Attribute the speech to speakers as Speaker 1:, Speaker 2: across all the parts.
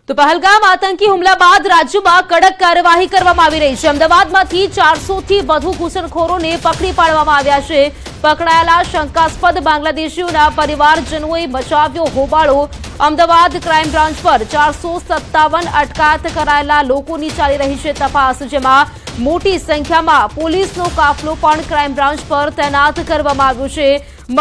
Speaker 1: તો પહેલગામ આતંકી હુમલા બાદ રાજ્યમાં કડક કાર્યવાહી કરવામાં આવી રહી છે। અમદાવાદમાંથી 400 થી વધુ ઘૂસણખોરોને પકડી પાડવામાં આવ્યા છે। પકડાયેલા શંકાસ્પદ બાંગ્લાદેશીઓના પરિવારજનોએ મચાવ્યો હોબાળો। અમદાવાદ ક્રાઇમ બ્રાન્ચ પર 457 અટકાયત કરાયેલા લોકોની ચાલી રહી છે તપાસ, જેમાં મોટી સંખ્યામાં પોલીસનો કાફલો પણ ક્રાઇમ બ્રાન્ચ પર તૈનાત કરવામાં આવ્યો છે।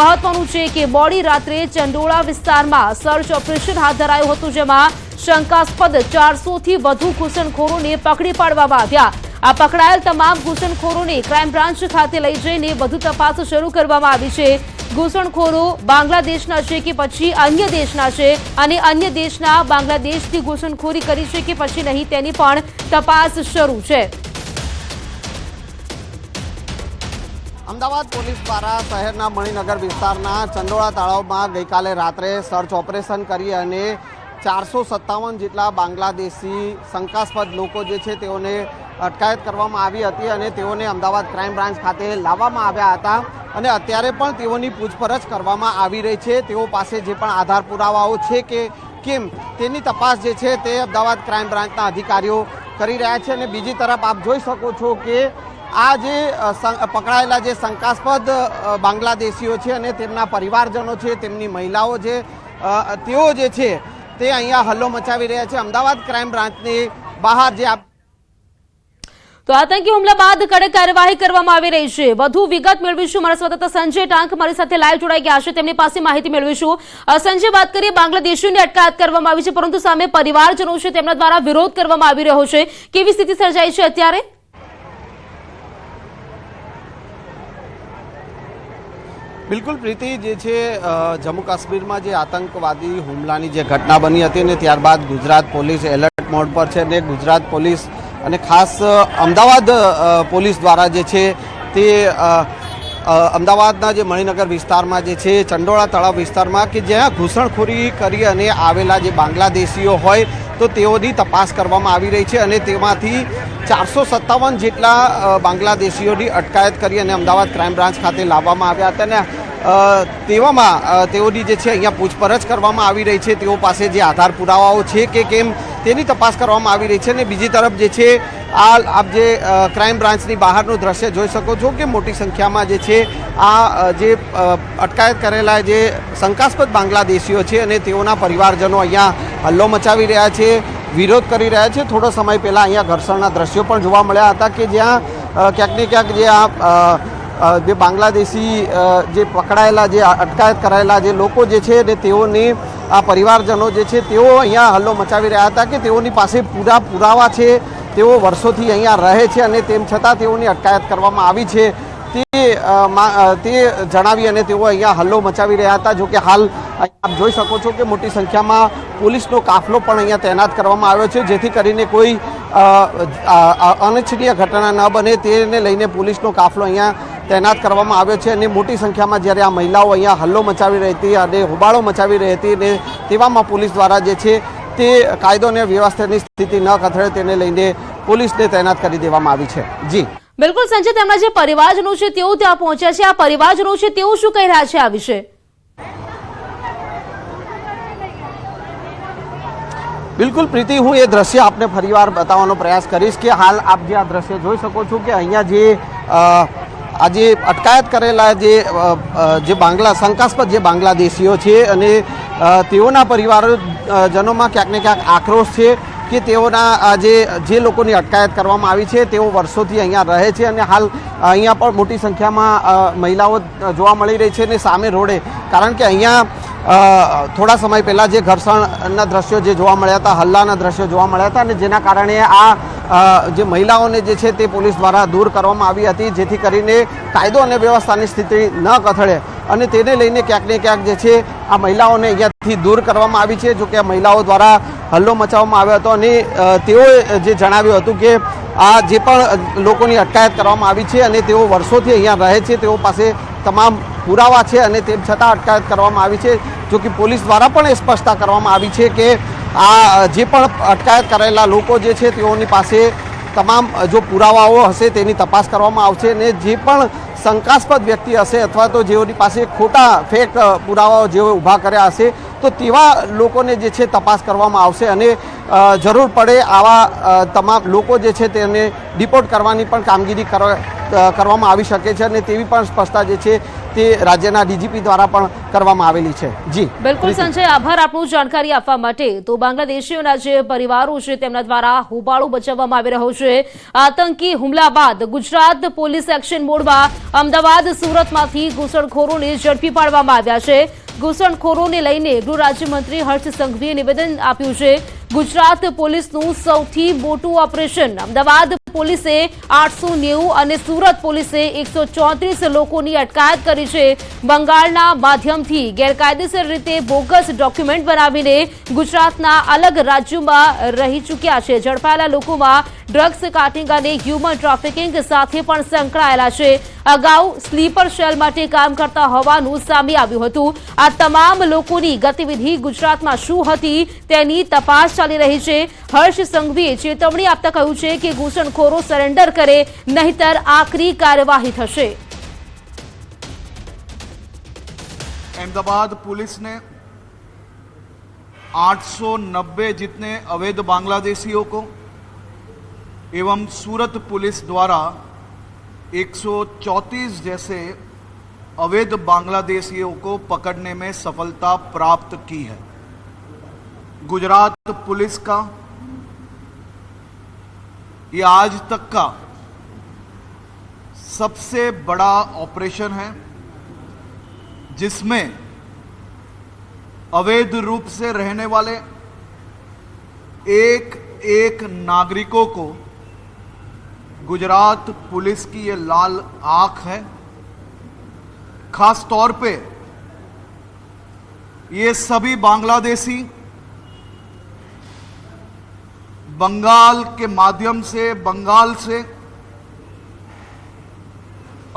Speaker 1: મહત્વનું છે કે મોડી રાત્રે ચંડોળા વિસ્તારમાં સર્ચ ઓપરેશન હાથ ધરાયું હતું, જેમાં શંકાસ્પદ 400 થી વધુ ઘૂસણખોરોને પકડી પાડવામાં આવ્યા। આ પકડાયેલ તમામ ઘૂસણખોરોને ક્રાઇમ બ્રાન્ચ ખાતે લઈ જઈને વધુ તપાસ શરૂ કરવામાં આવી છે। ઘૂસણખોરો બાંગ્લાદેશના છે કે પછી અન્ય દેશના છે, અને અન્ય દેશના બાંગ્લાદેશથી ઘૂસણખોરી કરી છે કે પછી નહીં તેની પણ તપાસ શરૂ છે।
Speaker 2: અમદાવાદ પોલીસ દ્વારા શહેરના મણિનગર વિસ્તારના ચંડોળા તળાવમાં ગઈકાલે રાત્રે સર્ચ ઓપરેશન કરી અને 457 જેટલા બાંગ્લાદેશી શંકાસ્પદ લોકો જે છે તેઓને અટકાયત કરવામાં આવી હતી અને તેઓને અમદાવાદ ક્રાઇમ બ્રાન્ચ ખાતે લાવવામાં આવ્યા હતા અને અત્યારે પણ તેઓની પૂછપરછ કરવામાં આવી રહી છે। તેઓ પાસે જે પણ આધાર પુરાવાઓ છે કે કેમ તેની તપાસ જે છે તે અમદાવાદ ક્રાઇમ બ્રાન્ચના અધિકારીઓ કરી રહ્યા છે। અને બીજી તરફ આપ જોઈ શકો છો કે આ જે પકડાયેલા જે શંકાસ્પદ બાંગ્લાદેશીઓ છે અને તેમના પરિવારજનો છે, તેમની મહિલાઓ છે, તેઓ જે છે તે અહીંયા હલ્લો મચાવી રહ્યા છે અમદાવાદ ક્રાઇમ બ્રાન્ચની બહાર। જે
Speaker 1: તો આતંકી હુમલા બાદ કડક કાર્યવાહી કરવામાં આવી રહી છે। વધુ વિગત મેળવીશું, મારા સંવાદદાતા સંજય ટાંક મારી સાથે લાઈવ જોડાઈ ગયા છે, તેમની પાસે માહિતી મેળવીશું। સંજય, વાત કરીએ બાંગ્લાદેશીઓની અટકાયત કરવામાં આવી છે, પરંતુ સામે પરિવારજનો છે તેમના દ્વારા વિરોધ કરવામાં આવી રહ્યો છે, કેવી સ્થિતિ સર્જાઈ છે અત્યારે?
Speaker 2: બિલકુલ પ્રીતિ, જે છે જમ્મુ કાશ્મીરમાં જે આતંકવાદી હુમલાની જે ઘટના બની હતી અને ત્યારબાદ ગુજરાત પોલીસ એલર્ટ મોડ પર છે અને ગુજરાત પોલીસ અને ખાસ અમદાવાદ પોલીસ દ્વારા જે છે તે અમદાવાદના જે મણિનગર વિસ્તારમાં જે છે ચંડોળા તળાવ વિસ્તારમાં કે જ્યાં ઘૂસણખોરી કરી અને આવેલા જે બાંગ્લાદેશીઓ હોય તો તેઓની તપાસ કરવામાં આવી રહી છે અને તેમાંથી 457 જેટલા બાંગ્લાદેશીઓની અટકાયત કરી અને અમદાવાદ ક્રાઇમ બ્રાન્ચ ખાતે લાવવામાં આવ્યા હતા અને તેવામાં તેઓની જે છે અહીંયા પૂછપરછ કરવામાં આવી રહી છે। તેઓ પાસે જે આધાર પુરાવાઓ છે કે કેમ તેની તપાસ કરવામાં આવી રહી છે। અને બીજી તરફ જે છે આપ જે ક્રાઇમ બ્રાન્ચની બહારનું દ્રશ્ય જોઈ શકો છો કે મોટી સંખ્યામાં જે છે આ જે અટકાયત કરેલા જે શંકાસ્પદ બાંગ્લાદેશીઓ છે અને તેઓના પરિવારજનો અહીંયા હલ્લો મચાવી રહ્યા છે, વિરોધ કરી રહ્યા છે। થોડો સમય પહેલાં અહીંયા ઘર્ષણના દ્રશ્યો પણ જોવા મળ્યા હતા કે જ્યાં ક્યાંક ને ક્યાંક જે જે બાંગ્લાદેશી જે પકડાયેલા જે અટકાયત કરાયેલા જે લોકો જે છે ને તેઓની આ પરિવારજનો જે છે તેઓ અહીંયા હલ્લો મચાવી રહ્યા હતા કે તેઓની પાસે પૂરા પુરાવા છે, તેઓ વર્ષોથી અહીંયા રહે છે અને તેમ છતાં તેઓની અટકાયત કરવામાં આવી છે તે જણાવી અને તેઓ અહીંયા હલ્લો મચાવી રહ્યા હતા। જો કે હાલ આપ જોઈ શકો છો કે મોટી સંખ્યામાં પોલીસનો કાફલો પણ અહીંયા તૈનાત કરવામાં આવ્યો છે, જેથી કરીને કોઈ અનિચ્છનીય ઘટના ન બને તેને લઈને પોલીસનો કાફલો અહીંયા તૈનાત કરવામાં આવ્યો છે। અને મોટી સંખ્યામાં જ્યારે આ મહિલાઓ અહીંયા હલ્લો મચાવી રહી હતી અને હોબાળો મચાવી રહી હતી અને તેવામાં પોલીસ દ્વારા જે છે તે કાયદો અને વ્યવસ્થાની સ્થિતિ ન કથળે તેને લઈને પોલીસને તૈનાત કરી દેવામાં આવી છે। જી
Speaker 1: બિલકુલ સંજય, તેમના જે પરિવારજનો છે તેઓ ત્યાં પહોંચ્યા છે, આ પરિવારજનો છે તેઓ શું કહી રહ્યા છે આ વિશે?
Speaker 2: બિલકુલ પ્રીતિ, હું એ દ્રશ્ય આપને ફરીવાર બતાવવાનો પ્રયાસ કરીશ કે હાલ આપ જે આ દ્રશ્ય જોઈ શકો છો કે અહીંયા જે આજે અટકાયત કરેલા જે શંકાસ્પદ જે બાંગ્લાદેશીઓ છે અને તેઓના પરિવારજનોમાં ક્યાંક ને ક્યાંક આક્રોશ છે કે તેઓના જે લોકોની અટકાયત કરવામાં આવી છે તેઓ વર્ષોથી અહીંયા રહે છે અને હાલ અહીંયા પણ મોટી સંખ્યામાં મહિલાઓ જોવા મળી રહી છે અને સામે રોડે, કારણ કે અહીંયા થોડા સમય પહેલાં જે ઘર્ષણના દ્રશ્યો જે જોવા મળ્યા હતા, હલ્લાના દ્રશ્યો જોવા મળ્યા હતા અને જેના કારણે આ જે મહિલાઓને જે છે તે પોલીસ દ્વારા દૂર કરવામાં આવી હતી, જેથી કરીને કાયદો અને વ્યવસ્થાની સ્થિતિ ન કથળે અને તેને લઈને ક્યાંક ને ક્યાંક જે છે આ મહિલાઓને અહીંયાથી દૂર કરવામાં આવી છે। જો કે આ મહિલાઓ દ્વારા હલ્લો મચાવવામાં આવ્યો હતો અને તેઓએ જે જણાવ્યું હતું કે આ જે પણ લોકોની અટકાયત કરવામાં આવી છે અને તેઓ વર્ષોથી અહીંયા રહે છે, તેઓ પાસે તમામ પુરાવા છે અને તેમ છતાં અટકાયત કરવામાં આવી છે। જો કે પોલીસ દ્વારા પણ એ સ્પષ્ટતા કરવામાં આવી છે કે આ જે પણ અટકાયત કરેલા લોકો જે છે તેઓની પાસે તમામ જો પુરાવાઓ હશે તેની તપાસ કરવામાં આવશે અને જે પણ શંકાસ્પદ વ્યક્તિ હશે અથવા તો જેઓની પાસે ખોટા ફેક પુરાવાઓ જેઓ ઊભા કર્યા હશે તો તેવા લોકોને જે છે તપાસ કરવામાં આવશે અને જરૂર પડે આવા તમામ લોકો જે છે તેને ડિપોર્ટ કરવાની પણ કામગીરી કરવામાં આવી શકે છે અને તેવી પણ સ્પષ્ટતા જે છે તે રાજ્યના ડીજીપી દ્વારા પણ કરવામાં આવેલી છે. જી
Speaker 1: બિલકુલ સંજય, આભાર આપનું જાણકારી આપવા માટે. તો બાંગ્લાદેશીઓના જે પરિવારો છે તેમના દ્વારા હોબાળો બચાવવામાં આવી રહ્યો છે. આતંકી હુમલા બાદ ગુજરાત પોલીસ એક્શન મોડમાં અમદાવાદ સુરતમાંથી ઘૂસણખોરોને ઝડપી પાડવામાં આવ્યા છે. ઘૂસણખોરોને લઈને ગૃહ રાજ્યમંત્રી હર્ષ સંઘવીએ નિવેદન આપ્યું છે. ગુજરાત પોલીસનું સૌથી મોટું ઓપરેશન. અમદાવાદ પોલીસે 890 અને સુરત પોલીસે 134 લોકોની અટકાયત કરી છે. બંગાળના માધ્યમથી ગેરકાયદેસર રીતે બોગસ ડોક્યુમેન્ટ બનાવીને ગુજરાતના અલગ રાજ્યોમાં રહી ચૂક્યા છે. ઝડપાયેલા લોકોમાં ડ્રગ્સ કાર્ટિંગ અને હ્યુમન ટ્રાફિકિંગ સાથે પણ સંકળાયેલા છે. અગાઉ સ્લીપર સેલ માટે કામ કરતા હોવાનું સામે આવ્યું હતું. આ તમામ લોકોની ગતિવિધિ ગુજરાતમાં શું હતી તેની તપાસ ચાલી રહી છે. હર્ષ સંઘવીએ ચેતવણી આપતા કહ્યું છે કે ઘૂસણખોરો સરેન્ડર કરે નહીતર આકરી કાર્યવાહી થશે.
Speaker 3: अहमदाबाद पुलिस ने 890 जितने अवैध बांग्लादेशियों को एवं सूरत पुलिस द्वारा 134 जैसे अवैध बांग्लादेशियों को पकड़ने में सफलता प्राप्त की है. गुजरात पुलिस का ये आज तक का सबसे बड़ा ऑपरेशन है जिसमें अवैध रूप से रहने वाले एक एक नागरिकों को गुजरात पुलिस की ये लाल आंख है. खास तौर पे ये सभी बांग्लादेशी बंगाल के माध्यम से बंगाल से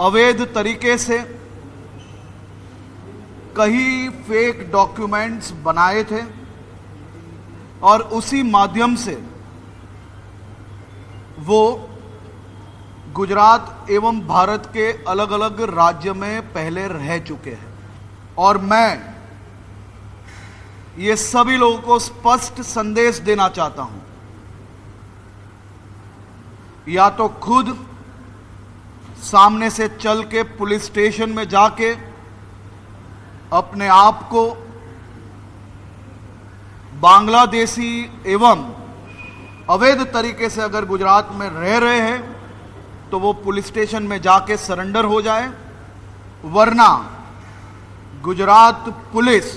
Speaker 3: अवैध तरीके से कई फेक डॉक्यूमेंट्स बनाए थे और उसी माध्यम से वो गुजरात एवं भारत के अलग अलग राज्य में पहले रह चुके हैं. और मैं ये सभी लोगों को स्पष्ट संदेश देना चाहता हूं, या तो खुद सामने से चल के पुलिस स्टेशन में जाके अपने आप को बांग्लादेशी एवं अवैध तरीके से अगर गुजरात में रह रहे हैं तो वो पुलिस स्टेशन में जाके सरेंडर हो जाए, वरना गुजरात पुलिस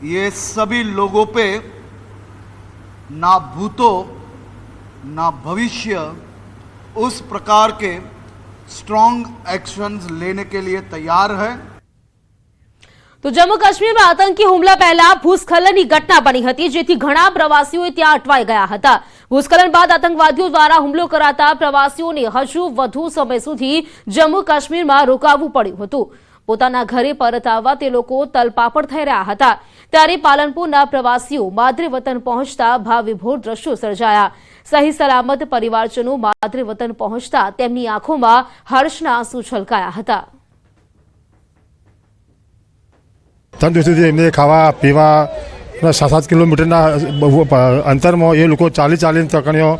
Speaker 3: ये सभी लोगों पे ना भूतो ना भविष्य उस प्रकार के स्ट्रॉन्ग एक्शंस लेने के लिए तैयार है.
Speaker 1: તો જમ્મુ કાશ્મીરમાં આતંકી હુમલા પહેલા ભૂસ્ખલનની ઘટના બની હતી, જેથી ઘણા પ્રવાસીઓ ત્યાં અટવાઈ ગયા હતા. ભૂસ્ખલન બાદ આતંકવાદીઓ દ્વારા હુમલો કરાતા પ્રવાસીઓને હજુ વધુ સમય સુધી જમ્મુ કાશ્મીરમાં રોકાવું પડ્યું હતું. પોતાના ઘરે પરત આવવા તે લોકો તલપાપડ થઈ રહ્યા હતા. ત્યારે પાલનપુરના પ્રવાસીઓ માદરે વતન પહોંચતા ભાવવિભોર દ્રશ્યો સર્જાયા. સહી સલામત પરિવારજનો માદરે વતન પહોંચતા તેમની આંખોમાં હર્ષના આંસુ છલકાયા હતા.
Speaker 4: ત્રણ દિવસ સુધી એમને ખાવા પીવા 7-7 કિલોમીટરના અંતરમાં એ લોકો ચાલીને તકણીઓ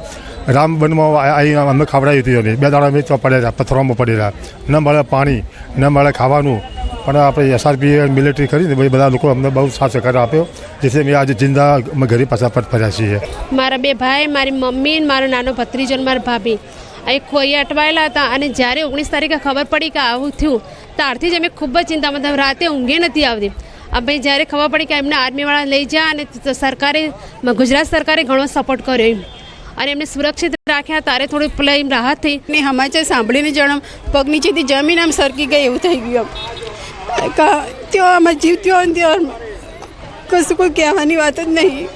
Speaker 4: રામબનમાં આવી અમને ખવડાવી હતી. 2 દાડા અમે પડેલા પથ્થરોમાં પડેલા, ન મળે પાણી ન મળે ખાવાનું. પણ આપણે SRP મિલિટરી કરીને બધા લોકો અમને બહુ સાથ સહકાર આપ્યો, જેથી અમે આજે જિંદા અમે ઘરે પાછા ફર્યા છીએ.
Speaker 5: મારા 2 ભાઈ, મારી મમ્મી અને મારો નાનો ભત્રીજો અને મારા ભાભી અહીં ખોઈ અટવાયેલા હતા. અને જ્યારે 19 તારીખે ખબર પડી કે આવું થયું ત્યારથી જ અમે ખૂબ જ ચિંતામાં હતા. રાતે ઊંઘે નથી આવતી. અમે જ્યારે ખબર પડી કે એમને આર્મીવાળા લઈ જાય અને સરકારે ગુજરાત સરકારે ઘણો સપોર્ટ કર્યો અને એમને સુરક્ષિત રાખ્યા, ત્યારે થોડી પેલા રાહત થઈ.
Speaker 6: ને સમાચાર સાંભળીને જાણો પગ નીચેથી જમીન આમ સરકી ગઈ એવું થઈ ગયું. ત્યાં આમાં જીવ ત્યાં ત્યાં કશું કોઈ કહેવાની વાત જ નહીં.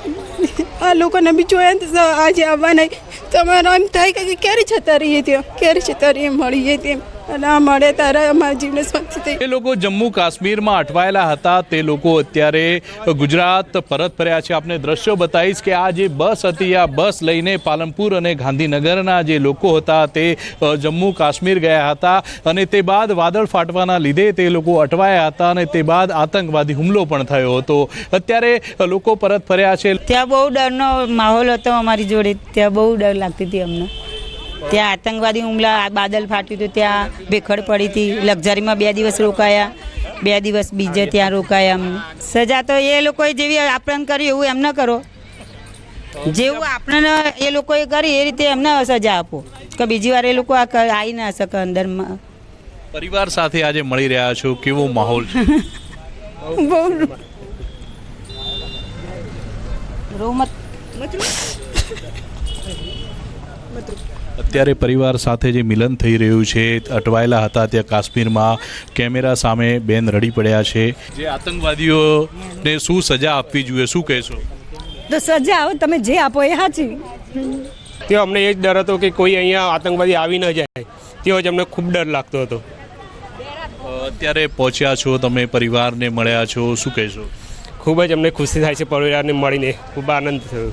Speaker 6: આ લોકોને બી જોયા તો આજે આવવા નહીં, તમારે આમ થાય કે ક્યારે જતા રહીએ ત્યાં, ક્યારે જતા રહીએ મળીએ તેમ. અને આ મળે ત્યારે અમારા જીવને શાંતિ થઈ.
Speaker 7: એ લોકો જમ્મુ કાશ્મીરમાં અટવાયેલા હતા તે લોકો અત્યારે ગુજરાત પરત ફર્યા છે. આપને દ્રશ્યો બતાવીશ કે આ જે બસ હતી આ બસ લઈને પાલનપુર અને ગાંધીનગરના જે લોકો હતા તે જમ્મુ કાશ્મીર ગયા હતા અને તે બાદ વાદળ ફાટવાના લીધે તે લોકો અટવાયા હતા અને તે બાદ આતંકવાદી હુમલો પણ થયો હતો. અત્યારે લોકો પરત ફર્યા છે.
Speaker 8: ત્યાં બહુ ડરનો માહોલ હતો અમારી જોડે. ત્યાં બહુ ડર લાગતી હતી અમને. ત્યાં આતંકવાદી હુમલા બાદલ ફાટ્યું હતું, ત્યાં ભેખડ પડી હતી. લક્ઝરીમાં 2 દિવસ રોકાયા, 2 દિવસ બીજે ત્યાં રોકાયા. અમને સજા તો એ લોકોએ જેવી આપણને કરી એવું એમને કરો, જેવું આપણને એ લોકોએ કરી એ રીતે એમને સજા આપો કે બીજી વાર એ લોકો આવી ના શકે અંદરમાં.
Speaker 7: પરિવાર સાથે આજે મળી રહ્યા છો, કેવો માહોલ છે?
Speaker 6: બહુ
Speaker 7: અત્યારે પરિવાર સાથે જે મિલન થઈ રહ્યું છે, અટવાયેલા હતા ત્યાં કાશ્મીરમાં, કેમેરા સામે બેન રડી પડ્યા છે. જે આતંકવાદીઓને શું સજા આપવી જોઈએ, શું કહેશો?
Speaker 6: તો સજા આવે, તમે જે આપો એ સાચી.
Speaker 9: તે અમને એ જ ડર હતો કે કોઈ અહીંયા આતંકવાદી આવી ન જાય, તેવો જ અમને ખૂબ ડર લાગતો હતો.
Speaker 7: અત્યારે પહોંચ્યા છો તમે, પરિવારને મળ્યા છો, શું કહેશો?
Speaker 9: ખૂબ જ અમને ખુશી થાય છે પરિવારને મળીને, ખૂબ આનંદ થયો.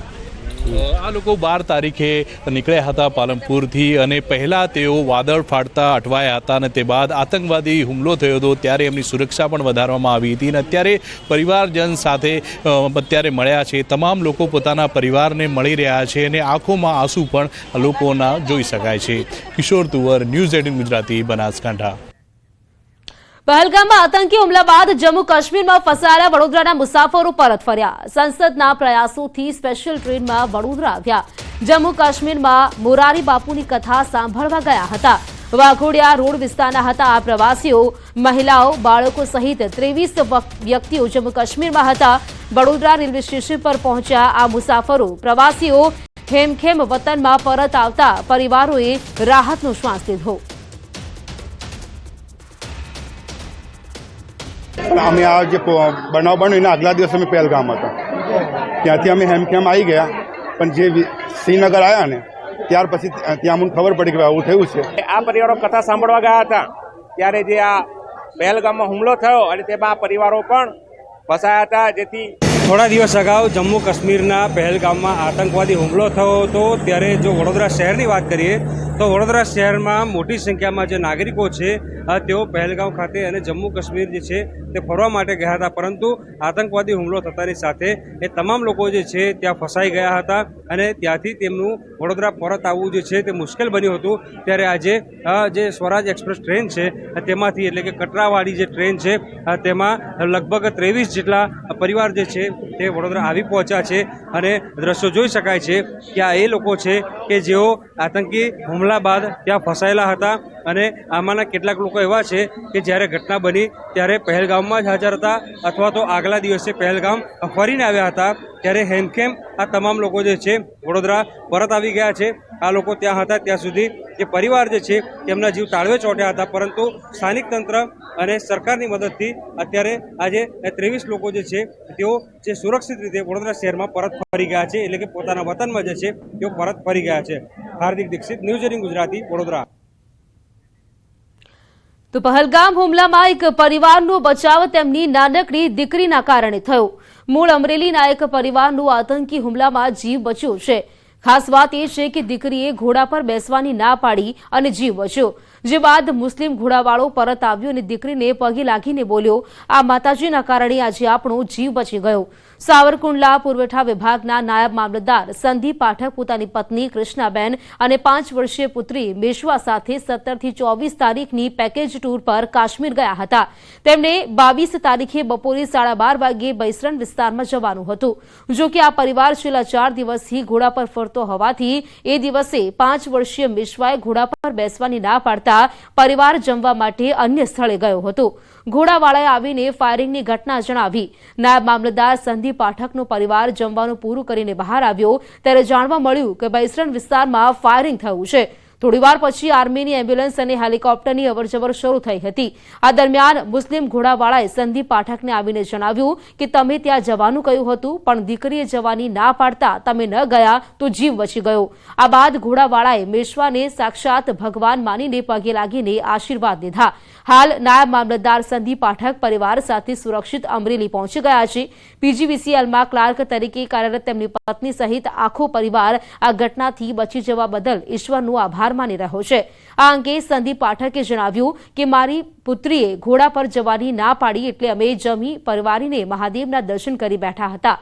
Speaker 7: આ લોકો 12 તારીખે નીકળ્યા હતા પાલનપુરથી અને પહેલાં તેઓ વાદળ ફાટતા અટવાયા હતા અને તે બાદ આતંકવાદી હુમલો થયો હતો ત્યારે એમની સુરક્ષા પણ વધારવામાં આવી હતી અને અત્યારે પરિવારજન સાથે અત્યારે મળ્યા છે. તમામ લોકો પોતાના પરિવારને મળી રહ્યા છે અને આંખોમાં આંસુ પણ લોકોના જોઈ શકાય છે. કિશોર તુવર, ન્યૂઝ 18 ગુજરાતી, બનાસકાંઠા.
Speaker 1: પહેલગામમાં આતંકી હુમલા બાદ જમ્મુ કાશ્મીરમાં ફસાયેલા વડોદરાના મુસાફરો પરત ફર્યા. સંસદના પ્રયાસોથી સ્પેશિયલ ટ્રેનમાં વડોદરા આવ્યા. જમ્મુ કાશ્મીરમાં મોરારી બાપુની કથા સાંભળવા ગયા હતા. વાઘોડિયા રોડ વિસ્તારના હતા આ પ્રવાસીઓ. મહિલાઓ, બાળકો સહિત 23 વ્યક્તિઓ જમ્મુ કાશ્મીરમાં હતા. વડોદરા રેલવે સ્ટેશન પર પહોંચ્યા આ મુસાફરો. પ્રવાસીઓ હેમખેમ વતનમાં પરત આવતા પરિવારોએ રાહતનો શ્વાસ લીધો.
Speaker 10: અમે આ જે બનાવ બન્યો એના આગલા દિવસે અમે પહેલગામ હતા, ત્યાંથી અમે હેમખેમ આવી ગયા. પણ જે શ્રીનગર આવ્યા ને ત્યાર પછી ત્યાં અમને ખબર પડી કે આવું થયું છે.
Speaker 11: આ પરિવારો કથા સાંભળવા ગયા હતા ત્યારે જે આ પહેલગામમાં હુમલો થયો અને તેમાં પરિવારો પણ ફસાયા હતા. જેથી
Speaker 9: થોડા દિવસ અગાઉ જમ્મુ કાશ્મીરના પહેલગામમાં આતંકવાદી હુમલો થયો હતો ત્યારે જો વડોદરા શહેરની વાત કરીએ તો વડોદરા શહેરમાં મોટી સંખ્યામાં જે નાગરિકો છે તેઓ પહેલગામ ખાતે અને જમ્મુ કાશ્મીર જે છે તે ફરવા માટે ગયા હતા. પરંતુ આતંકવાદી હુમલો થતાની સાથે એ તમામ લોકો જે છે ત્યાં ફસાઈ ગયા હતા અને ત્યાંથી તેમનું વડોદરા પરત આવવું જે છે તે મુશ્કેલ બન્યું હતું. ત્યારે આજે જે સ્વરાજ એક્સપ્રેસ ટ્રેન છે તેમાંથી, એટલે કે કટરાવાળી જે ટ્રેન છે તેમાં લગભગ 23 જેટલા પરિવાર જે છે તે વડોદરા આવી પહોંચ્યા છે અને દ્રશ્યો જોઈ શકાય છે કે આ એ લોકો છે કે જેઓ આતંકી હુમલા બાદ ત્યાં ફસાયેલા હતા અને આમાંના કેટલાક લોકો એવા છે કે જ્યારે ઘટના બની ત્યારે પહેલગામમાં જ હાજર હતા અથવા તો આગલા દિવસે પહેલગામ ફરીને આવ્યા હતા. ત્યારે હેમખેમ આ તમામ લોકો જે છે વડોદરા પરત આવી ગયા છે. આ લોકો ત્યાં હતા ત્યાં સુધી જે પરિવાર જે છે તેમના જીવ તાળવે ચોંટ્યા હતા, પરંતુ સ્થાનિક તંત્ર અને સરકારની મદદથી અત્યારે આજે 23 લોકો જે છે તેઓ જે સુરક્ષિત રીતે વડોદરા શહેરમાં પરત ફરી ગયા છે, એટલે કે પોતાના વતનમાં જે છે તેઓ પરત ફરી ગયા છે. હાર્દિક દીક્ષિત, ન્યૂઝ 18 ગુજરાતી, વડોદરા.
Speaker 1: તો પહેલગામ હુમલામાં એક પરિવારનો બચાવ તેમની નાનકડી દીકરીના કારણે થયો. મૂળ અમરેલીના એક પરિવારનો આતંકી હુમલામાં જીવ બચ્યો છે. ખાસ વાત એ છે કે દીકરીએ ઘોડા પર બેસવાની ના પાડી અને જીવ બચ્યો. જે બાદ મુસ્લિમ ઘોડાવાળો પરત આવ્યો અને દીકરીને પગે લાગીને બોલ્યો, આ માતાજીના કારણે આજે આપણો જીવ બચી ગયો. સાવરકુંડલા પુરવઠા વિભાગના નાયબ મામલતદાર સંદીપ પાઠક પોતાની પત્ની કૃષ્ણાબેન અને 5 વર્ષીય પુત્રી મેશવા સાથે 17 થી 24 તારીખની પેકેજ ટૂર પર કાશ્મીર ગયા હતા. તેમને 22 તારીખે બપોરે 12:30 વાગ્યે બૈસરણ વિસ્તારમાં જવાનું હતું. જો કે આ પરિવાર છેલ્લા 4 દિવસથી ઘોડા પર ફરતો હોવાથી એ દિવસે 5 વર્ષીય મેશવાએ ઘોડા પર બેસવાની ના પાડતા પરિવાર જમવા માટે અન્ય સ્થળે ગયો હતો. ઘોડાવાળાએ આવીને ફાયરિંગની ઘટના જણાવી. નાયબ મામલતદાર સંદીપ પાઠકનો પરિવાર જમવાનું પૂરું કરીને બહાર આવ્યો ત્યારે જાણવા મળ્યું કે બૈસરણ વિસ્તારમાં ફાયરિંગ થયું છે. થોડીવાર પછી આર્મીની એમ્બ્યુલન્સ અને હેલિકોપ્ટરની અવરજવર શરૂ થઈ હતી. આ દરમિયાન મુસ્લિમ ઘોડાવાળાએ સંદીપ પાઠકને આવીને જણાવ્યું કે તમે ત્યાં જવાનું કહ્યું હતું, પણ દીકરીએ જવાની ના પાડતા તમે ન ગયા તો જીવ બચી ગયો. આ બાદ ઘોડાવાળાએ મેશ્વાને સાક્ષાત ભગવાન માનીને પગે લાગીને આશીર્વાદ લીધા. હાલ નાયબ મામલતદાર સંદીપ પાઠક પરિવાર સાથે સુરક્ષિત અમરેલી પહોંચી ગયા છે. પીજીવીસીએલમાં ક્લાર્ક તરીકે કાર્યરત તેમની પત્ની સહિત આખો પરિવાર આ ઘટનાથી બચી જવા બદલ ઈશ્વરનો આભાર માની રહ્યો છે. આ અંગે સંદીપ પાઠકે જણાવ્યું કે મારી પુત્રીએ ઘોડા પર જવાની ના પાડી એટલે અમે જમી પરવારીને મહાદેવના દર્શન કરી બેઠા હતા.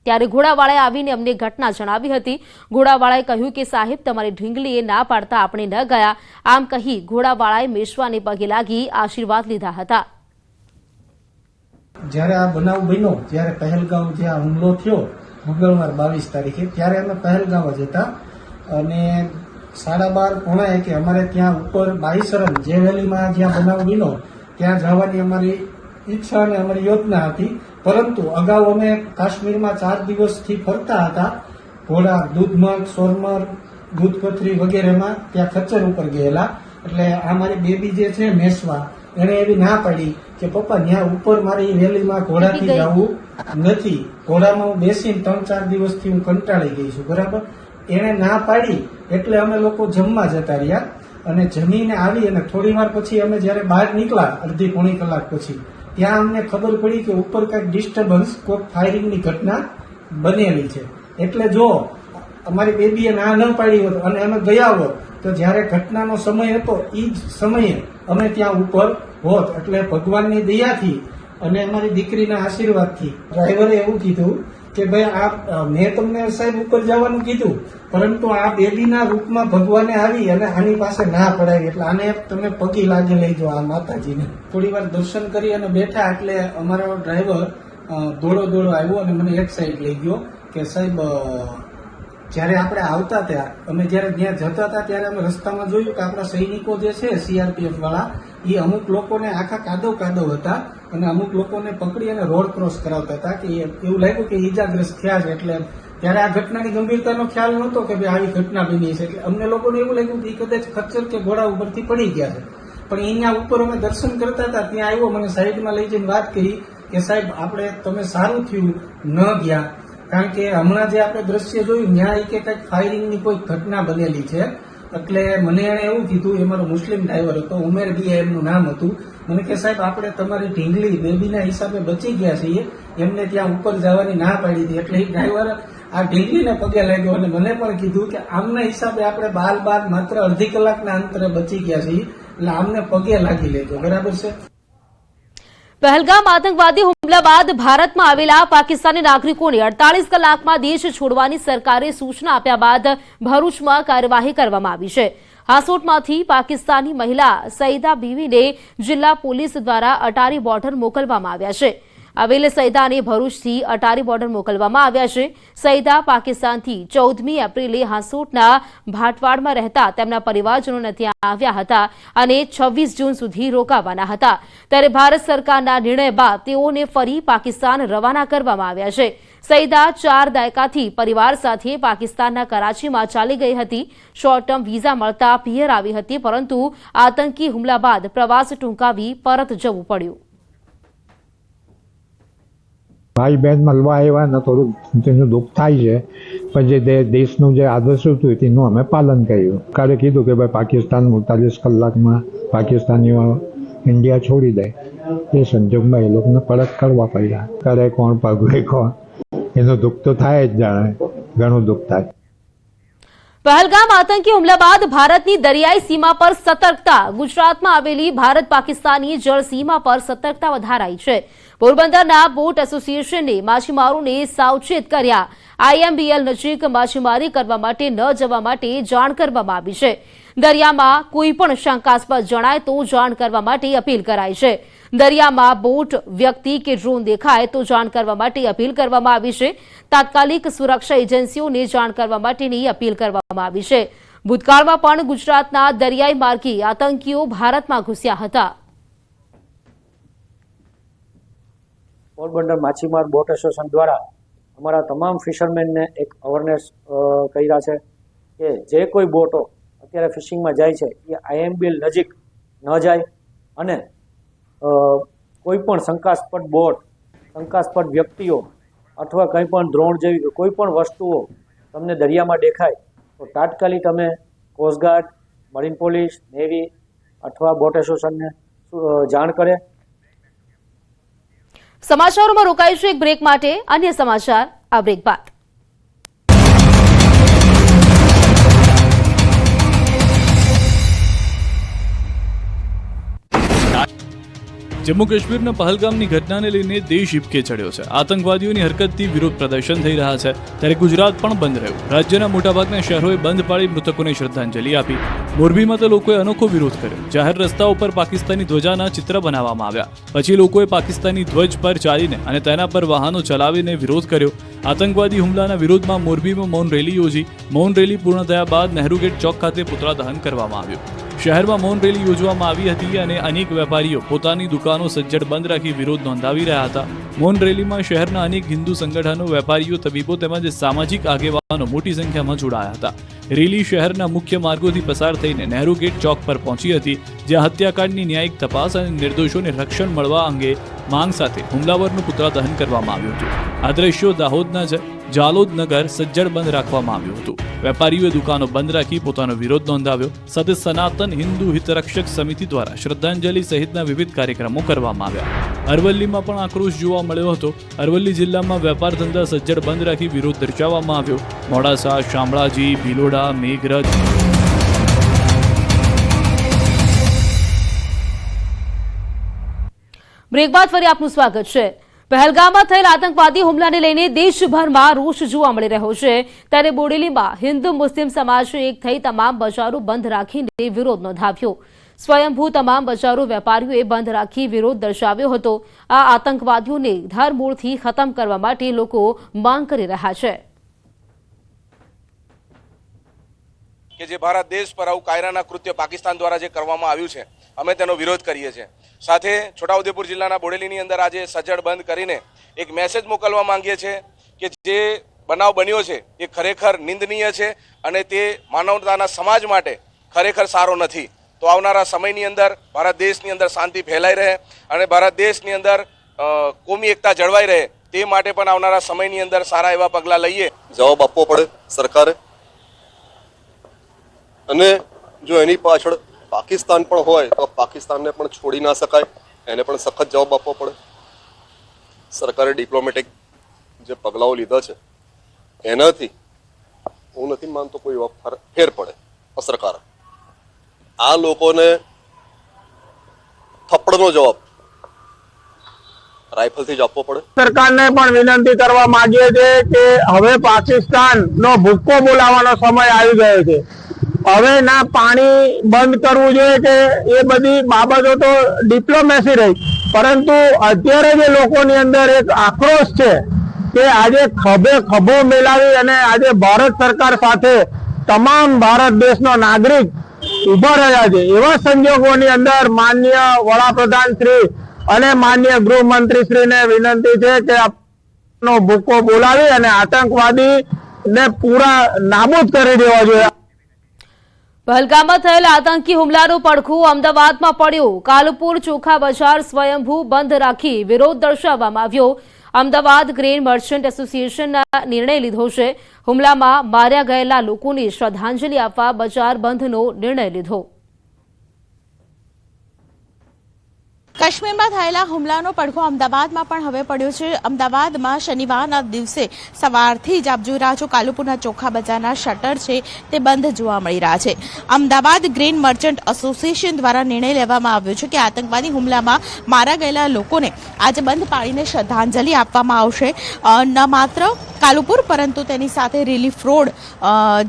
Speaker 1: ત્યારે ઘોડાવાળાએ આવીને અમને ઘટના જણાવી હતી. ઘોડાવાળાએ કહ્યું કે સાહેબ તમારી ઢીંગલીએ ના પાડતા આપણે ન ગયા. આમ કહી ઘોડાવાળાએ મેશ્વાને પગે લાગી આશીર્વાદ લીધા હતા.
Speaker 12: જ્યારે આ બનાવ બન્યો, જ્યારે પહેલગામ જે આ હુમલો થયો મંગળવાર 22 તારીખે, ત્યારે અમે પહેલગામ જ હતા અને 12:30 કે અમારે ત્યાં ઉપર બાઈસરમ જે વેલીમાં જ્યાં બનાવ બન્યો ત્યાં જવાની અમારી ઈચ્છા અને અમારી યોજના હતી. પરંતુ અગાઉ અમે કાશ્મીરમાં 4 દિવસથી ફરતા હતા. ઘોડા દૂધમગ, સોરમર, દૂધપથરી વગેરેમાં ત્યાં ખચ્ચર ઉપર ગયેલા. એટલે આ મારી બેબી જે છે મેશ્વા, એને એવી ના પાડી કે પપ્પા ત્યાં ઉપર મારી વેલીમાં ઘોડાથી જવું નથી. ઘોડામાં હું બેસીને 3-4 દિવસથી હું કંટાળી ગઈ છું, બરાબર. એને ના પાડી એટલે અમે લોકો જમવા જતા રહ્યા અને જમીને આવી અને થોડી વાર પછી અમે જયારે બહાર નીકળ્યા, અડધી પોણી કલાક પછી, ત્યાં અમને ખબર પડી કે ઉપર કંઈક ડિસ્ટર્બન્સ, કોઈક ફાયરિંગની ઘટના બનેલી છે. એટલે જો અમારી બેબીએ ના ન પાડી હોત અને અમે ગયા હોત તો જ્યારે ઘટનાનો સમય હતો એ જ સમયે અમે ત્યાં ઉપર હોત. એટલે ભગવાનની દયાથી અને અમારી દીકરીના આશીર્વાદથી ડ્રાઈવરે એવું કીધું કે ભાઈ આ મેં તમને સાહેબ ઉપર જવાનું કીધું, પરંતુ આ બેબીના રૂપમાં ભગવાને આવી અને આની પાસે ના પડાવી, એટલે આને તમે પગી લાગી લઈ જાઓ આ માતાજીને. થોડી વાર દર્શન કરી અને બેઠા એટલે અમારો ડ્રાઈવર દોડો આવ્યો અને મને એક સાઈડ લઈ ગયો કે સાહેબ જયારે આપણે આવતા હતા, અમે જયારે ત્યાં જતા હતા ત્યારે અમે રસ્તામાં જોયું કે આપણા સૈનિકો જે છે સીઆરપીએફ વાળા, એ અમુક લોકોને આખા કાદવ હતા અને અમુક લોકોને પકડી અને રોડ ક્રોસ કરાવતા હતા કે એવું લાગ્યું કે ઈજાગ્રસ્ત થયા છે. એટલે ત્યારે આ ઘટનાની ગંભીરતાનો ખ્યાલ નહોતો કે ભાઈ આવી ઘટના બની છે. એટલે અમને લોકોને એવું લાગ્યું કે કદાચ ખચ્ચર કે ઘોડા ઉપરથી પડી ગયા છે. પણ અહીંયા ઉપર અમે દર્શન કરતા હતા ત્યાં આવ્યો, મને સાઈડમાં લઈ જઈને વાત કરી કે સાહેબ આપણે તમે સારું થયું ન ગયા, કારણ કે હમણાં જે આપણે દ્રશ્ય જોયું ત્યાં કે કંઈક ફાયરિંગની કોઈ ઘટના બનેલી છે. એટલે મને એણે એવું કીધું, એ મારો મુસ્લિમ ડ્રાઈવર હતો, ઉમેર બી એમનું નામ હતું. મને કે સાહેબ આપણે તમારી ઢીંગલી બેબીના હિસાબે બચી ગયા છીએ, એમને ત્યાં ઉપર જવાની ના પાડી હતી. એટલે એ ડ્રાઈવર આ ઢીંગલીને પગે લાગ્યો અને મને પણ કીધું કે આમના હિસાબે આપણે બાર માત્ર અડધી કલાકના અંતરે બચી ગયા છીએ, એટલે આમને પગે લાગી લેજો, બરાબર છે.
Speaker 1: પહેલગામ આતંકવાદી હુમલા બાદ ભારતમાં આવેલા પાકિસ્તાની નાગરિકોને 48 કલાકમાં દેશ છોડવાની સરકારે સૂચના આપ્યા બાદ ભરૂચમાં કાર્યવાહી કરવામાં આવી છે. હાંસોટમાંથી પાકિસ્તાની મહિલા સઈદા બીવીને જિલ્લા પોલીસ દ્વારા અટારી બોર્ડર મોકલવામાં આવ્યા છે. આવેલ સઈદાને ભરૂચથી અટારી બોર્ડર મોકલવામાં આવ્યા છે. સઈદા પાકિસ્તાનથી 14મી એપ્રિલે હાંસોટના ભાટવાડમાં રહેતા તેમના પરિવારજનોને ત્યાં આવ્યા હતા અને 26 જૂન સુધી રોકાવાના હતા. ત્યારે ભારત સરકારના નિર્ણય બાદ તેઓને ફરી પાકિસ્તાન રવાના કરવામાં આવ્યા છે. સઈદા 4 દાયકાથી પરિવાર સાથે પાકિસ્તાનના કરાચીમાં ચાલી ગઈ હતી. શોર્ટ ટર્મ વિઝા મળતા પિયર આવી હતી, પરંતુ આતંકી હુમલા બાદ પ્રવાસ ટૂંકાવી પરત જવું પડ્યું.
Speaker 13: ભાઈ બહેન મળવા આવ્યા ને થોડુંક તેનું દુઃખ થાય છે, પણ જે દેશનું જે આદર્શ હતું તેનું અમે પાલન કર્યું. સરકારે કીધું કે ભાઈ પાકિસ્તાન 48 કલાકમાં પાકિસ્તાનીઓ ઇન્ડિયા છોડી દે. એ સંજોગમાં એ લોકોને પરત કરવા પડ્યા. કરે કોણ પગવે કોણ, એનું દુઃખ તો થાય જ, જાણે ઘણું દુઃખ થાય.
Speaker 1: પહેલગામ આતંકી હુમલા બાદ ભારતની દરિયાઈ સીમા પર સતર્કતા. ગુજરાતમાં આવેલી ભારત પાકિસ્તાની જળ સીમા પર સતર્કતા વધારાઈ છે. પોરબંદરના બોટ એસોસિએશને માછીમારોને સાવચેત કર્યા. આઈએમબીએલ નજીક માછીમારી કરવા માટે ન જવા માટે જાણ કરવામાં આવી છે. દરિયામાં કોઈ પણ શંકાસ્પદ જણાય તો જાણ કરવા માટે અપીલ કરાઈ છે. દરિયામાં બોટ, વ્યક્તિ કે ડ્રોન દેખાય તો જાણ કરવા માટે અપીલ કરવામાં આવી છે. તાત્કાલિક સુરક્ષા એજન્સીઓને જાણ કરવા માટેની અપીલ કરવામાં આવી છે. ભૂતકાળમાં પણ ગુજરાતના દરિયાઈ માર્ગે આતંકીઓ ભારતમાં ઘૂસ્યા હતા.
Speaker 14: પોરબંદર માછીમાર બોટ એસોસિએશન દ્વારા અમારા તમામ ફિશરમેનને એક અવેરનેસ કર્યા છે કે જે કોઈ બોટો અત્યારે ફિશિંગમાં જાય છે એ IMBL નજીક ન જાય અને કોઈ પણ શંકાસ્પદ બોટ, શંકાસ્પદ વ્યક્તિઓ અથવા કંઈ પણ દ્રોણ જેવી કોઈ પણ વસ્તુઓ તમને દરિયામાં દેખાય તો તાત્કાલિક તમે કોસ્ટગાર્ડ, મરીન પોલીસ, નેવી અથવા બોટ એસોસિએશનને જાણ કરે.
Speaker 1: સમાચારોમાં રોકાઈશું એક બ્રેક માટે. અન્ય સમાચાર આ બ્રેક બાદ.
Speaker 7: જમ્મુ કાશ્મીરના પહલગામની ઘટનાને લઈને દેશ હિબકે ચડ્યો છે. આતંકવાદીઓની હરકતથી વિરોધ પ્રદર્શન થઈ રહ્યા છે, ત્યારે ગુજરાત પણ બંધ રહ્યું. રાજ્યના મોટાભાગના શહેરોએ બંધ પાડી મૃતકોને શ્રદ્ધાંજલિ આપી. મોરબીમાં તો લોકોએ અનોખો વિરોધ કર્યો. જાહેર રસ્તાઓ પર પાકિસ્તાની ધ્વજાના ચિત્ર બનાવવામાં આવ્યા. પછી લોકોએ પાકિસ્તાની ધ્વજ પર ચાલીને અને તેના પર વાહનો ચલાવીને વિરોધ કર્યો. આતંકવાદી હુમલાના વિરોધમાં મોરબીમાં મૌન રેલી યોજી. મૌન રેલી પૂર્ણ થયા બાદ નહેરુ ગેટ ચોક ખાતે પુતળા દહન કરવામાં આવ્યું. શહેરમાં મૌન રેલી યોજવામાં આવી હતી અને અનેક વેપારીઓ પોતાની દુકાનો સજ્જડ બંધ રાખી વિરોધ નોંધાવી રહ્યા હતા. મૌન રેલીમાં શહેરના અનેક હિન્દુ સંગઠનો, વેપારીઓ, તબીબો તેમજ સામાજિક આગેવાનો મોટી સંખ્યામાં જોડાયા હતા. રેલી શહેરના મુખ્ય માર્ગોથી પસાર થઈને નહેરુ ગેટ ચોક પર પહોંચી હતી, જ્યાં હત્યાકાંડની ન્યાયિક તપાસ અને નિર્દોષોને રક્ષણ મળવા અંગે માંગ સાથે હુમલાવરનું પુતળા દહન કરવામાં આવ્યું હતું. આ દ્રશ્યો દાહોદના છે. જાલોદ નગર સજ્જડ બંધ રાખવામાં આવ્યું હતું. વેપારીઓએ દુકાનો બંધ રાખી પોતાનો વિરોધ નોંધાવ્યો. સાથે સનાતન હિન્દુ હિતરક્ષક સમિતિ દ્વારા શ્રદ્ધાંજલિ સહિતના વિવિધ કાર્યક્રમો કરવામાં આવ્યા. અરવલ્લીમાં પણ આક્રોશ જોવા મળ્યો હતો. અરવલ્લી જિલ્લામાં વેપાર ધંધા સજ્જડ બંધ રાખી વિરોધ દર્શાવવામાં આવ્યો. મોડાસા, શામળાજી, ભિલોડા, મેઘરજ
Speaker 1: બ્રેક બાદ ફરી આપનું સ્વાગત છે. પહેલગામમાં થયેલ આતંકવાદી હુમલાને લઈને દેશભરમાં રોષ જોવા મળી રહ્યો છે, ત્યારે બોડેલીમાં હિન્દુ મુસ્લિમ સમાજે એક થઈ તમામ બજારો બંધ રાખીને વિરોધ નોંધાવ્યો. સ્વયંભૂ તમામ બજારો વેપારીઓએ બંધ રાખી વિરોધ દર્શાવ્યો હતો. આ આતંકવાદીઓને ધરમૂળથી ખતમ કરવા માટે લોકો માંગ કરી રહ્યા છે
Speaker 11: કે જે ભારત દેશ પર આવું કાયરાના કૃત્ય પાકિસ્તાન દ્વારા જે કરવામાં આવ્યું છે, અમે તેનો વિરોધ કરીએ છીએ. સાથે છોટાઉદેપુર જિલ્લાના બોડેલીની અંદર આજે સજ્જડ બંધ કરીને એક મેસેજ મોકલવા માંગીએ છીએ કે જે બનાવ બન્યો છે એ ખરેખર નિંદનીય છે અને તે માનવતાના સમાજ માટે ખરેખર સારો નથી. તો આવનારા સમયની અંદર ભારત દેશની અંદર શાંતિ ફેલાઈ રહે અને ભારત દેશની અંદર કોમી એકતા જળવાઈ રહે તે માટે પણ આવનારા સમયની અંદર સારા એવા પગલાં લઈએ.
Speaker 15: જવાબ આપવો પડે સરકારે, અને જો એની પાછળ પાકિસ્તાન પણ હોય તો પાકિસ્તાનને પણ છોડી ના શકાય, એને પણ સખત જવાબ આપવો પડે. સરકારે ડિપ્લોમેટિક જે પગલાઓ લીધા છે એનાથી હું નથી માનતો કોઈ ફેર પડે. અસરકારક આ લોકોને થપ્પડનો જવાબ રાઇફલથી જ આપવો પડે.
Speaker 16: સરકારને પણ વિનંતી કરવા માંગીએ છીએ કે હવે પાકિસ્તાનનો ભૂક્કો બોલાવવાનો સમય આવી ગયો છે. હવે ના પાણી બંધ કરવું જોઈએ કે એ બધી બાબતો તો ડિપ્લોમેસી રહી, પરંતુ અત્યારે જે લોકોની અંદર એક આક્રોશ છે કે આજે ખભે ખભો મિલાવી અને આજે ભારત સરકાર સાથે તમામ ભારત દેશનો નાગરિક ઉભા રહ્યા છે. એવા સંજોગોની અંદર માનનીય વડાપ્રધાન શ્રી અને માનનીય ગૃહમંત્રી શ્રીને વિનંતી છે કે નો ભૂક્કો બોલાવી અને આતંકવાદીને પૂરા નાબૂદ કરી દેવા જોઈએ.
Speaker 1: પહલગામમાં થયેલા આતંકી હુમલાનો પડખો અમદાવાદમાં પડ્યો. કાલુપુર ચોખા બજાર સ્વયંભૂ બંધ રાખી વિરોધ દર્શાવવામાં આવ્યો. અમદાવાદ ગ્રેન મર્ચન્ટ એસોસિએશનના નિર્ણય લીધો છે. હુમલામાં માર્યા ગયેલા લોકોને શ્રદ્ધાંજલિ આપવા બજાર બંધનો નિર્ણય લીધો.
Speaker 17: કાશ્મીરમાં થયેલા હુમલાનો પડઘો અમદાવાદમાં પણ હવે પડ્યો છે. અમદાવાદમાં શનિવારના દિવસે સવારથી જ આપ જોઈ રહ્યા છો કાલુપુરના ચોખા બજારના શટર છે તે બંધ જોવા મળી રહ્યા છે. અમદાવાદ ગ્રેન મર્ચન્ટ એસોસિએશન દ્વારા નિર્ણય લેવામાં આવ્યો છે કે આતંકવાદી હુમલામાં મારા ગયેલા લોકોને આજે બંધ પાડીને શ્રદ્ધાંજલિ આપવામાં આવશે. ન માત્ર કાલુપુર પરંતુ તેની સાથે રિલીફ રોડ,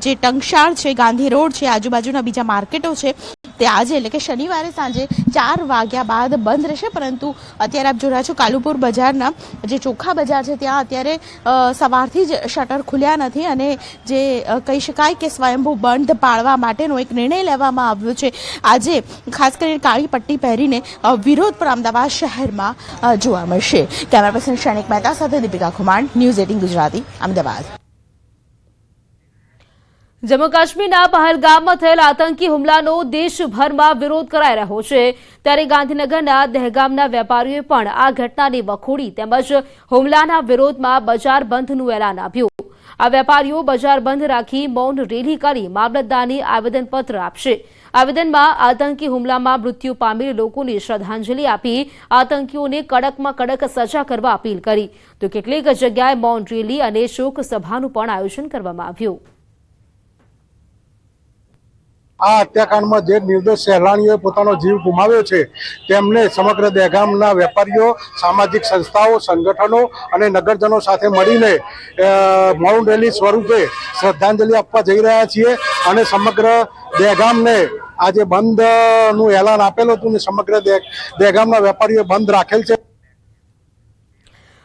Speaker 17: જે ટંકશાળ છે, ગાંધી રોડ છે, આજુબાજુના બીજા માર્કેટો છે તે આજે એટલે કે શનિવારે સાંજે 4 વાગ્યા બાદ બંધ રહેશે. પરંતુ અત્યારે આપ જોઈ રહ્યા છો કાલુપુર બજારના જે ચોખા બજાર છે ત્યાં અત્યારે સવારથી જ શટર ખુલ્યા નથી અને જે કહી શકાય કે સ્વયંભૂ બંધ પાડવા માટેનો એક નિર્ણય લેવામાં આવ્યો છે. આજે ખાસ કરીને કાળી પટ્ટી પહેરીને વિરોધ પણ અમદાવાદ શહેરમાં જોવા મળશે. કેમેરા પર્સન શૈનિક મહેતા સાથે દીપિકા ખુમાણ, ન્યૂઝ 18 ગુજરાતી, અમદાવાદ.
Speaker 1: જમ્મુ કાશ્મીરના પહલગામમાં થયેલ આતંકી હુમલાનો દેશભરમાં વિરોધ કરાઈ રહ્યો છે, ત્યારે ગાંધીનગરના દહેગામના વેપારીઓએ પણ આ ઘટનાને વખોડી તેમજ હુમલાના વિરોધમાં બજાર બંધનું એલાન આપ્યું। આ વેપારીઓ બજાર બંધ રાખી મૌન રેલી કરી મામલતદારને આવેદનપત્ર આપશે। આવેદનમાં આતંકી હુમલામાં મૃત્યુ પામેલ લોકોને શ્રદ્ધાંજલિ આપી આતંકીઓને કડકમાં કડક સજા કરવા અપીલ કરી, તો કેટલીક જગ્યાએ મૌન રેલી અને શોક સભાનું પણ આયોજન કરવામાં આવ્યું।
Speaker 18: આ હત્યાકાંડમાં જે નિર્દોષ સહેલાણીઓએ પોતાનો જીવ ગુમાવ્યો છે તેમને સમગ્ર દહેગામના વેપારીઓ, સામાજિક સંસ્થાઓ, સંગઠનો અને નગરજનો સાથે મળીને મૌન રેલી સ્વરૂપે શ્રદ્ધાંજલિ આપવા જઈ રહ્યા છીએ અને સમગ્ર દહેગામને આજે બંધનું એલાન આપેલું હતું અને સમગ્ર દહેગામના વેપારીઓએ બંધ રાખેલ છે।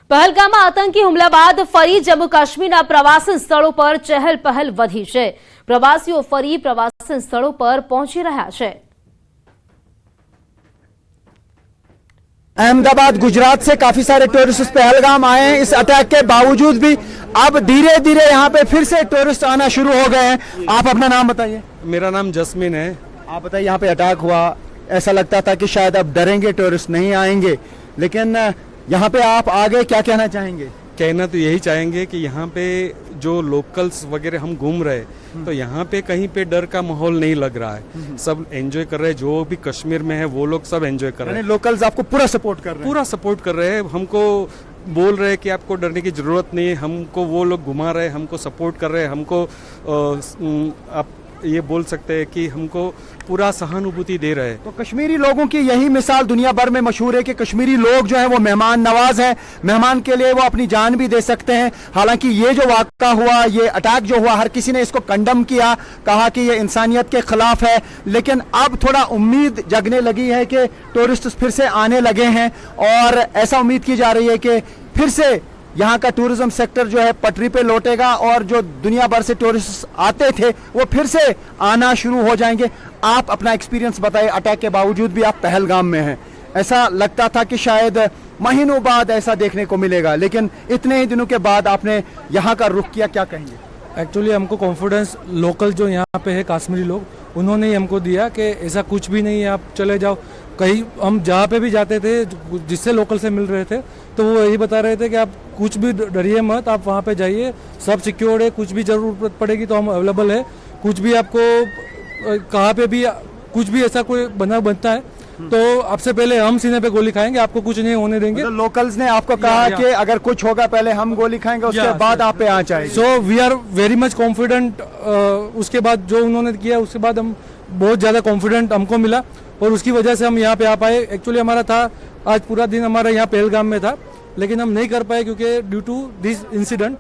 Speaker 1: પહલગામમાં આતંકી હુમલા બાદ ફરી જમ્મુ કાશ્મીરના પ્રવાસન સ્થળો પર ચહેલ પહલ વધી છે। પ્રવાસીઓ ફરી પ્રવાસન સ્થળો પર પહોંચી રહ્યા છે।
Speaker 19: अहमदाबाद गुजरात से काफी सारे टूरिस्ट पहलगाम आए हैं। इस अटैक के बावजूद भी अब धीरे धीरे यहाँ पे फिर से टूरिस्ट आना शुरू हो गए हैं। आप अपना नाम बताइए।
Speaker 20: मेरा नाम जस्मीन है।
Speaker 19: आप बताइए, यहाँ पे अटैक हुआ, ऐसा लगता था कि शायद अब डरेंगे, टूरिस्ट नहीं आएंगे, लेकिन यहाँ पे आप आगे क्या कहना चाहेंगे?
Speaker 20: कहना तो यही चाहेंगे कि यहाँ पे जो लोकल्स वगैरह हम घूम रहे तो यहाँ पे कहीं पे डर का माहौल नहीं लग रहा है, सब एंजॉय कर रहे हैं। जो भी कश्मीर में है वो लोग सब एंजॉय कर रहे हैं।
Speaker 19: लोकल्स आपको पूरा सपोर्ट कर रहे हैं?
Speaker 20: पूरा सपोर्ट कर रहे हैं, हमको बोल रहे हैं कि आपको डरने की जरूरत नहीं है। हमको वो लोग घुमा रहे हैं, हमको सपोर्ट कर रहे हैं, हमको आप ये बोल सकते हैं कि हमको पूरा सहानुभूति दे रहे हैं।
Speaker 19: तो कश्मीरी लोगों की यही मिसाल दुनिया भर में मशहूर है कि कश्मीरी लोग जो है वो मेहमान नवाज हैं, मेहमान के लिए वो अपनी जान भी दे सकते हैं। हालांकि ये जो वाक़ा हुआ, ये अटैक जो हुआ, हर किसी ने इसको कंडम किया, कहा कि ये इंसानियत के खिलाफ है, लेकिन अब थोड़ा उम्मीद जगने लगी है कि टूरिस्ट फिर से आने लगे हैं और ऐसा उम्मीद की जा रही है कि फिर से यहाँ का टूरिज्म सेक्टर जो है पटरी पे लौटेगा और जो दुनिया भर से टूरिस्ट आते थे वो फिर से आना शुरू हो जाएंगे। आप अपना एक्सपीरियंस बताइए, अटैक के बावजूद भी आप पहलगाम में हैं, ऐसा लगता था कि शायद महीनों बाद ऐसा देखने को मिलेगा, लेकिन इतने ही दिनों के बाद आपने यहाँ का रुख किया, क्या कहेंगे?
Speaker 21: एक्चुअली हमको कॉन्फिडेंस लोकल जो यहाँ पे है काश्मीरी लोग उन्होंने ही हमको दिया कि ऐसा कुछ भी नहीं है, आप चले जाओ। कहीं हम जहाँ पे भी जाते थे, जिससे लोकल से मिल रहे थे तो वो यही बता रहे थे कि आप कुछ भी डरिए मत, आप वहाँ पे जाइए, सब सिक्योर्ड है, कुछ भी जरूरत पड़ेगी तो हम अवेलेबल है। कुछ भी आपको कहाँ पे भी कुछ भी ऐसा कोई बनाव बनता है तो आपसे पहले हम सीने पे गोली खाएंगे, आपको कुछ नहीं होने देंगे।
Speaker 19: मतलब लोकल्स ने आपको कहा कि अगर कुछ होगा पहले हम गोली खाएंगे, उसके बाद आप पे आ जाएंगे।
Speaker 21: So we are very much confident. उसके बाद जो उन्होंने किया उसके बाद हम बहुत ज़्यादा कॉन्फिडेंट हमको मिला और उसकी वजह से हम यहाँ पे आ पाए। एक्चुअली हमारा था आज पूरा दिन हमारा यहाँ पहलगाम में था, लेकिन हम नहीं कर पाए क्योंकि ड्यू टू दिस इंसिडेंट।